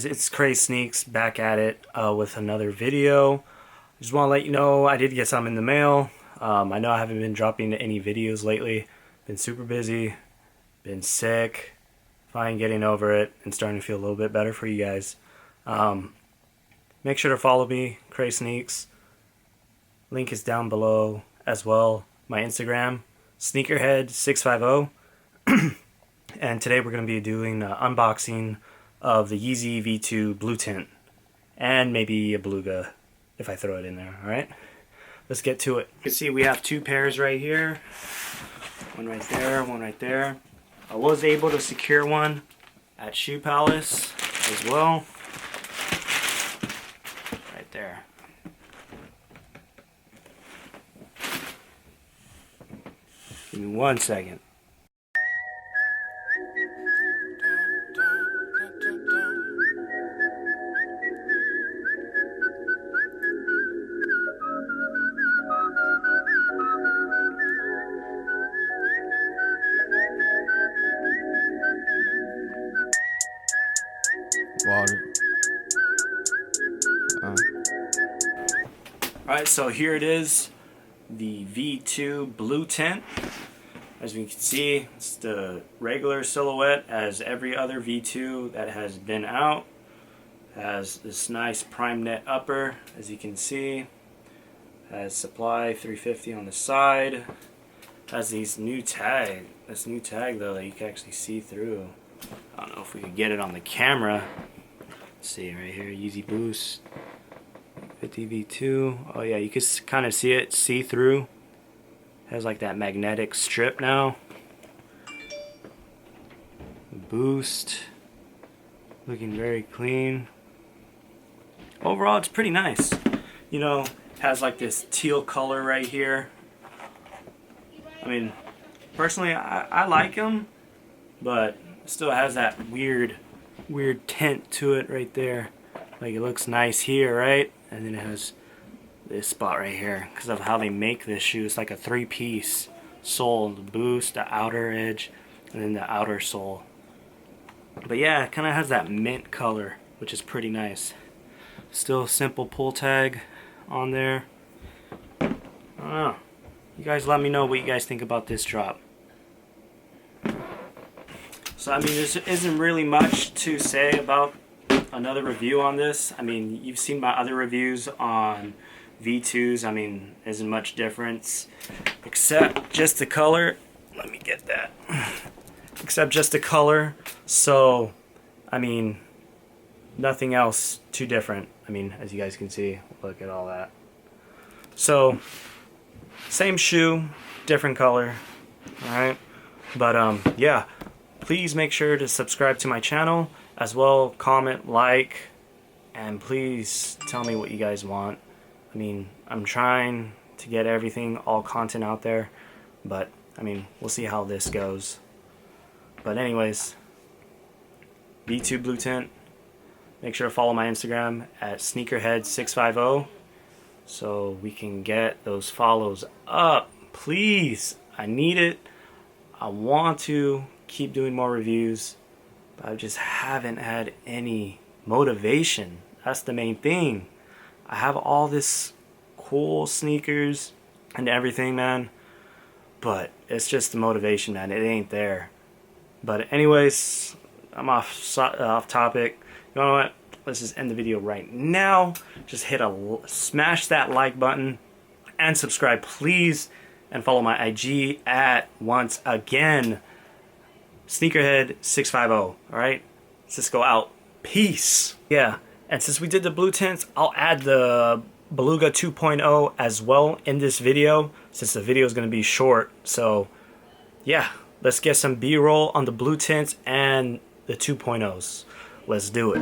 guys, it's Crazy Sneaks back at it with another video. Just want to let you know I did get some in the mail. I know I haven't been dropping any videos lately. Been super busy, been sick, fine getting over it, and starting to feel a little bit better for you guys. Make sure to follow me, Crazy Sneaks. Link is down below as well. My Instagram, sneakerhead650. And today we're going to be doing an unboxing of the Yeezy V2 blue tint, and maybe a beluga if I throw it in there. Alright, let's get to it. You can see we have two pairs right here, one right there, one right there. I was able to secure one at Shoe Palace as well, right there. Give me 1 second. Water. Alright, so here it is, the V2 blue tint. As we can see, it's the regular silhouette as every other V2 that has been out. Has this nice prime net upper, as you can see. Has supply 350 on the side. Has these new tag. This new tag though that you can actually see through. I don't know if we can get it on the camera. Let's see right here, Yeezy Boost 50 V2. Oh yeah, you can kind of see it see through. Has like that magnetic strip now. Boost, looking very clean. Overall, it's pretty nice. You know, has like this teal color right here. I mean, personally, I like them, but it still has that weird tint to it right there. Like it looks nice here, right? And then it has this spot right here because of how they make this shoe. It's like a three-piece sole: the boost, the outer edge, and then the outer sole. But yeah, it kind of has that mint color, which is pretty nice. Still a simple pull tag on there. I don't know. You guys let me know what you guys think about this drop. So I mean, there isn't really much to say about another review on this. I mean, you've seen my other reviews on V2s. I mean, isn't much difference except just the color. Let me get that. Except just the color. So I mean, nothing else too different. I mean, as you guys can see, look at all that. So same shoe, different color. Alright, but yeah, please make sure to subscribe to my channel as well. Comment, like, and please tell me what you guys want. I mean, I'm trying to get everything, all content out there, but I mean, we'll see how this goes. But anyways, V2 blue tint. Make sure to follow my Instagram at sneakerhead650 so we can get those follows up. Please, I need it. I want to keep doing more reviews, but I just haven't had any motivation. That's the main thing. I have all this cool sneakers and everything, man, but it's just the motivation, man. It ain't there. But anyways, I'm off topic. You know what? Let's just end the video right now. Just smash that like button and subscribe, please, and follow my IG at, once again, sneakerhead650. Alright? Cisco out. Peace. Yeah, and since we did the blue tints, I'll add the Beluga 2.0 as well in this video, since the video is going to be short. So yeah, let's get some B-roll on the blue tints and the 2.0s. Let's do it.